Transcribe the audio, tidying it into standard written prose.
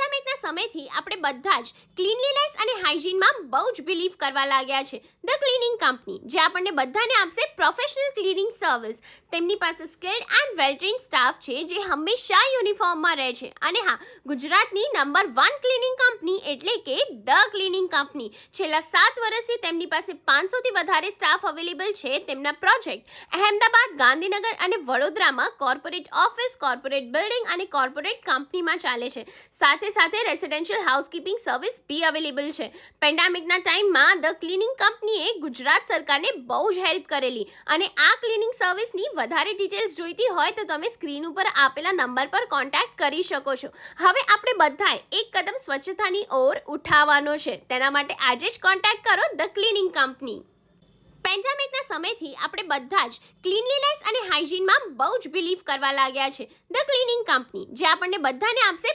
પેન્ડેમિકના સમયથી આપણે બધા જ ક્લીનલીનેસ અને હાઇજીનમાં બહુ જ બિલીવ કરવા લાગ્યા છે. ધ ક્લિનિંગ કંપની, જે આપણને બધાને આપશે પ્રોફેશનલ ક્લિનિંગ સર્વિસ. તેમની પાસે skilled and well trend staff છે, જે હંમેશા યુનિફોર્મમાં રહે છે. અને હા, ગુજરાતની નંબર 1 ક્લિનિંગ કંપની એટલે કે ધ ક્લિનિંગ કંપની. છેલ્લા 7 વર્ષથી તેમની પાસે 500થી વધારે સ્ટાફ અવેલેબલ છે. તેમના પ્રોજેક્ટ અહેમદાબાદ, ગાંધીનગર અને વડોદરામાં કોર્પોરેટ ઓફિસ, કોર્પોરેટ બિલ્ડિંગ અને કોર્પોરેટ કંપનીમાં ચાલે છે. સાથે સાથે રેસિડેન્શિયલ હાઉસકીપિંગ સર્વિસ બી અવેલેબલ છે. પેન્ડેમિકના ટાઈમમાં ધ ક્લિનિંગ કંપનીએ ગુજરાત સરકારને બહુ જ હેલ્પ કરેલી. અને આ ક્લિનિંગ સર્વિસની વધારે ડિટેલ્સ જોઈતી હોય તો તમે સ્ક્રીન ઉપર આપેલા નંબર પર કોન્ટેક્ટ કરી શકો છો. હવે આપણે બધાએ એક કદમ સ્વચ્છતાની ઓર ઉઠાવવાનો છે. તેના માટે આજે જ કોન્ટેક્ટ કરો ધ ક્લિનિંગ કંપની. પેન્ડેમિકના સમયથી આપણે બધા જ ક્લીનલીનેસ અને હાઇજીનમાં બહુ જ બિલીવ કરવા લાગ્યા છે. ધ ક્લિનિંગ કંપની, જે આપણને બધાને આપશે